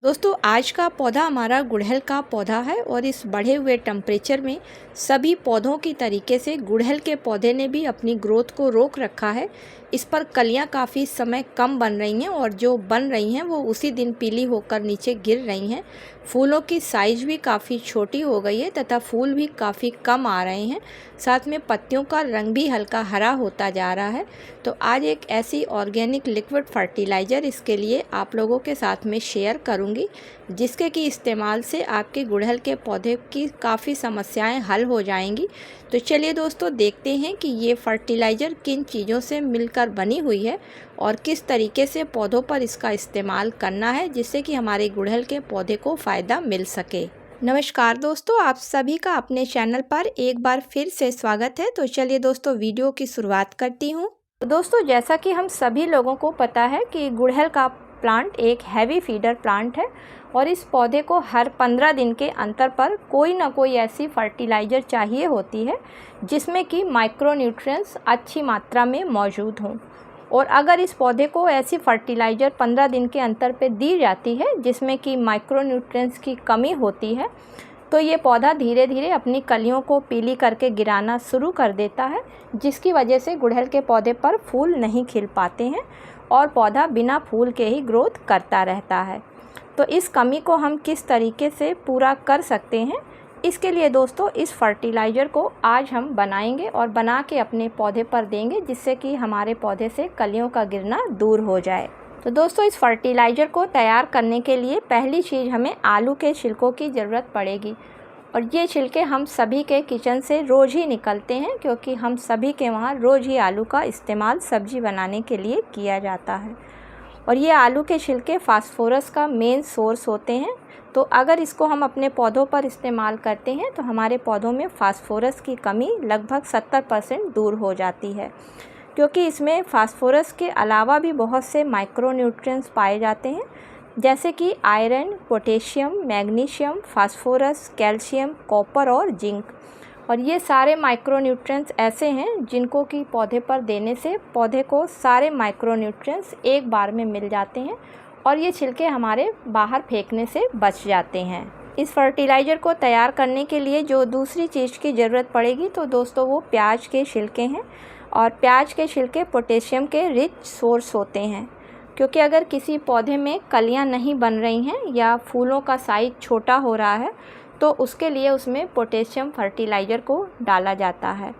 दोस्तों आज का पौधा हमारा गुड़हल का पौधा है और इस बढ़े हुए टेम्परेचर में सभी पौधों की तरीके से गुड़हल के पौधे ने भी अपनी ग्रोथ को रोक रखा है। इस पर कलियां काफ़ी समय कम बन रही हैं और जो बन रही हैं वो उसी दिन पीली होकर नीचे गिर रही हैं। फूलों की साइज़ भी काफ़ी छोटी हो गई है तथा फूल भी काफ़ी कम आ रहे हैं। साथ में पत्तियों का रंग भी हल्का हरा होता जा रहा है। तो आज एक ऐसी ऑर्गेनिक लिक्विड फर्टिलाइज़र इसके लिए आप लोगों के साथ में शेयर करूँगी, जिसके कि इस्तेमाल से आपके गुड़हल के पौधे की काफ़ी समस्याएं हल हो जाएंगी। तो चलिए दोस्तों देखते हैं कि ये फर्टिलाइज़र किन चीज़ों से मिलकर बनी हुई है और किस तरीके से पौधों पर इसका इस्तेमाल करना है, जिससे कि हमारे गुड़हल के पौधे को फ़ायदा मिल सके। नमस्कार दोस्तों, आप सभी का अपने चैनल पर एक बार फिर से स्वागत है। तो चलिए दोस्तों वीडियो की शुरुआत करती हूँ। दोस्तों जैसा कि हम सभी लोगों को पता है कि गुड़हल का प्लांट एक हैवी फीडर प्लांट है और इस पौधे को हर 15 दिन के अंतर पर कोई ना कोई ऐसी फर्टिलाइज़र चाहिए होती है जिसमें कि माइक्रोन्यूट्रिएंट्स अच्छी मात्रा में मौजूद हों। और अगर इस पौधे को ऐसी फर्टिलाइज़र 15 दिन के अंतर पे दी जाती है जिसमें कि माइक्रोन्यूट्रिएंट्स की कमी होती है, तो ये पौधा धीरे धीरे अपनी कलियों को पीली करके गिराना शुरू कर देता है, जिसकी वजह से गुड़हल के पौधे पर फूल नहीं खिल पाते हैं और पौधा बिना फूल के ही ग्रोथ करता रहता है। तो इस कमी को हम किस तरीके से पूरा कर सकते हैं, इसके लिए दोस्तों इस फर्टिलाइज़र को आज हम बनाएंगे और बना के अपने पौधे पर देंगे, जिससे कि हमारे पौधे से कलियों का गिरना दूर हो जाए। तो दोस्तों इस फर्टिलाइज़र को तैयार करने के लिए पहली चीज़ हमें आलू के छिलकों की ज़रूरत पड़ेगी। और ये छिलके हम सभी के किचन से रोज़ ही निकलते हैं, क्योंकि हम सभी के वहाँ रोज़ ही आलू का इस्तेमाल सब्ज़ी बनाने के लिए किया जाता है। और ये आलू के छिलके फास्फोरस का मेन सोर्स होते हैं। तो अगर इसको हम अपने पौधों पर इस्तेमाल करते हैं तो हमारे पौधों में फास्फोरस की कमी लगभग 70% दूर हो जाती है, क्योंकि इसमें फास्फोरस के अलावा भी बहुत से माइक्रोन्यूट्रिएंट्स पाए जाते हैं, जैसे कि iron, potassium, magnesium, phosphorus, calcium, copper और जिंक। और ये सारे माइक्रोन्यूट्रिएंट्स ऐसे हैं जिनको कि पौधे पर देने से पौधे को सारे माइक्रोन्यूट्रिएंट्स एक बार में मिल जाते हैं और ये छिलके हमारे बाहर फेंकने से बच जाते हैं। इस फर्टिलाइज़र को तैयार करने के लिए जो दूसरी चीज़ की ज़रूरत पड़ेगी तो दोस्तों वो प्याज के छिलके हैं। और प्याज के छिलके पोटेशियम के रिच सोर्स होते हैं, क्योंकि अगर किसी पौधे में कलियां नहीं बन रही हैं या फूलों का साइज़ छोटा हो रहा है तो उसके लिए उसमें पोटेशियम फर्टिलाइज़र को डाला जाता है।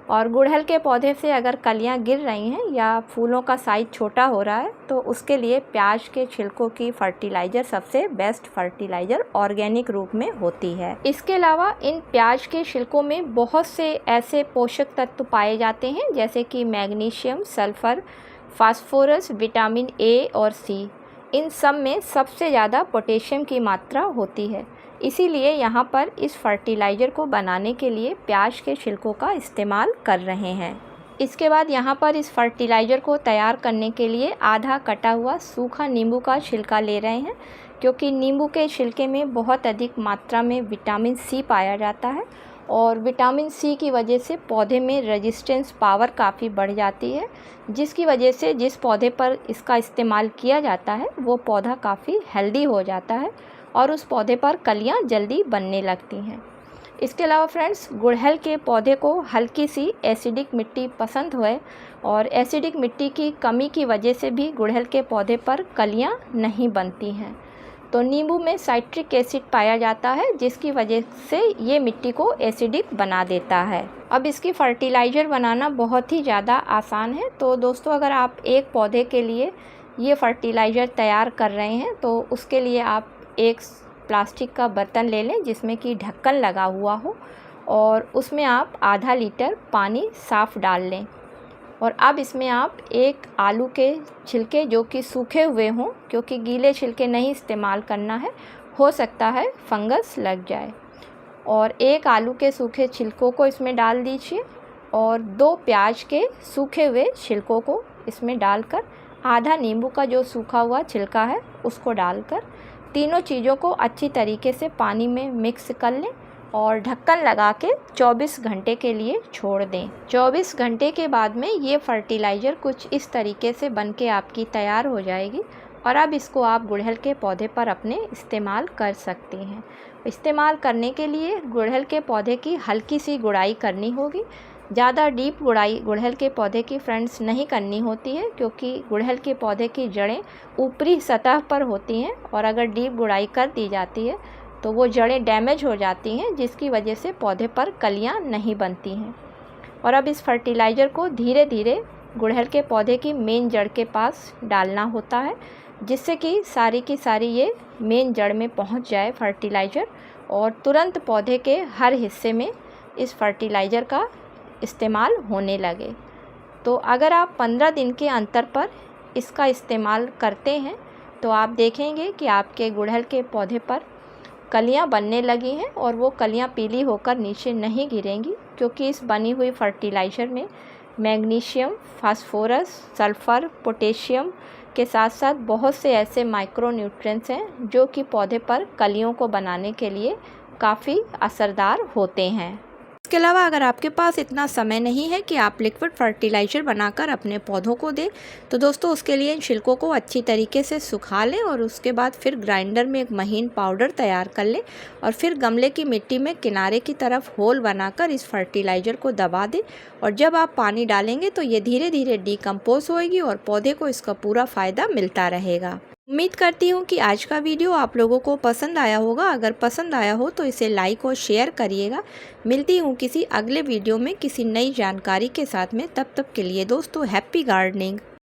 और गुड़हल के पौधे से अगर कलियां गिर रही हैं या फूलों का साइज़ छोटा हो रहा है तो उसके लिए प्याज के छिलकों की फर्टिलाइज़र सबसे बेस्ट फर्टिलाइज़र ऑर्गेनिक रूप में होती है। इसके अलावा इन प्याज के छिलकों में बहुत से ऐसे पोषक तत्व पाए जाते हैं, जैसे कि magnesium, sulphur, phosphorus, vitamin A और सी। इन सब में सबसे ज़्यादा पोटेशियम की मात्रा होती है। इसीलिए यहाँ पर इस फर्टिलाइज़र को बनाने के लिए प्याज के छिलकों का इस्तेमाल कर रहे हैं। इसके बाद यहाँ पर इस फर्टिलाइज़र को तैयार करने के लिए आधा कटा हुआ सूखा नींबू का छिलका ले रहे हैं, क्योंकि नींबू के छिलके में बहुत अधिक मात्रा में विटामिन सी पाया जाता है और विटामिन सी की वजह से पौधे में रेजिस्टेंस पावर काफ़ी बढ़ जाती है, जिसकी वजह से जिस पौधे पर इसका इस्तेमाल किया जाता है वो पौधा काफ़ी हेल्दी हो जाता है और उस पौधे पर कलियां जल्दी बनने लगती हैं। इसके अलावा फ्रेंड्स, गुड़हल के पौधे को हल्की सी एसिडिक मिट्टी पसंद है और एसिडिक मिट्टी की कमी की वजह से भी गुड़हल के पौधे पर कलियां नहीं बनती हैं। तो नींबू में साइट्रिक एसिड पाया जाता है, जिसकी वजह से ये मिट्टी को एसिडिक बना देता है। अब इसकी फर्टिलाइज़र बनाना बहुत ही ज़्यादा आसान है। तो दोस्तों अगर आप एक पौधे के लिए ये फर्टिलाइज़र तैयार कर रहे हैं तो उसके लिए आप एक प्लास्टिक का बर्तन ले लें जिसमें कि ढक्कन लगा हुआ हो और उसमें आप आधा लीटर पानी साफ़ डाल लें। और अब इसमें आप एक आलू के छिलके जो कि सूखे हुए हों, क्योंकि गीले छिलके नहीं इस्तेमाल करना है, हो सकता है फंगस लग जाए। और एक आलू के सूखे छिलकों को इसमें डाल दीजिए और 2 प्याज के सूखे हुए छिलकों को इसमें डालकर आधा नींबू का जो सूखा हुआ छिलका है उसको डालकर तीनों चीज़ों को अच्छी तरीके से पानी में मिक्स कर लें और ढक्कन लगा के 24 घंटे के लिए छोड़ दें। 24 घंटे के बाद में ये फर्टिलाइज़र कुछ इस तरीके से बन के आपकी तैयार हो जाएगी और अब इसको आप गुड़हल के पौधे पर अपने इस्तेमाल कर सकती हैं। इस्तेमाल करने के लिए गुड़हल के पौधे की हल्की सी गुड़ाई करनी होगी। ज़्यादा डीप गुड़ाई गुड़हल के पौधे की फ्रेंड्स नहीं करनी होती है, क्योंकि गुड़हल के पौधे की जड़ें ऊपरी सतह पर होती हैं और अगर डीप गुड़ाई कर दी जाती है तो वो जड़ें डैमेज हो जाती हैं, जिसकी वजह से पौधे पर कलियां नहीं बनती हैं। और अब इस फर्टिलाइज़र को धीरे धीरे गुड़हल के पौधे की मेन जड़ के पास डालना होता है, जिससे कि सारी ये मेन जड़ में पहुंच जाए फर्टिलाइज़र और तुरंत पौधे के हर हिस्से में इस फर्टिलाइज़र का इस्तेमाल होने लगे। तो अगर आप 15 दिन के अंतर पर इसका इस्तेमाल करते हैं तो आप देखेंगे कि आपके गुड़हल के पौधे पर कलियां बनने लगी हैं और वो कलियां पीली होकर नीचे नहीं गिरेंगी, क्योंकि इस बनी हुई फर्टिलाइज़र में मैग्नीशियम, फास्फोरस, सल्फ़र, पोटेशियम के साथ साथ बहुत से ऐसे माइक्रो न्यूट्रिएंट्स हैं जो कि पौधे पर कलियों को बनाने के लिए काफ़ी असरदार होते हैं। इसके अलावा अगर आपके पास इतना समय नहीं है कि आप लिक्विड फर्टिलाइज़र बनाकर अपने पौधों को दें, तो दोस्तों उसके लिए इन छिलकों को अच्छी तरीके से सुखा लें और उसके बाद फिर ग्राइंडर में एक महीन पाउडर तैयार कर लें और फिर गमले की मिट्टी में किनारे की तरफ होल बनाकर इस फर्टिलाइज़र को दबा दें। और जब आप पानी डालेंगे तो ये धीरे धीरे डिकम्पोज होएगी और पौधे को इसका पूरा फ़ायदा मिलता रहेगा। उम्मीद करती हूँ कि आज का वीडियो आप लोगों को पसंद आया होगा। अगर पसंद आया हो तो इसे लाइक और शेयर करिएगा। मिलती हूँ किसी अगले वीडियो में किसी नई जानकारी के साथ में। तब तक के लिए दोस्तों हैप्पी गार्डनिंग।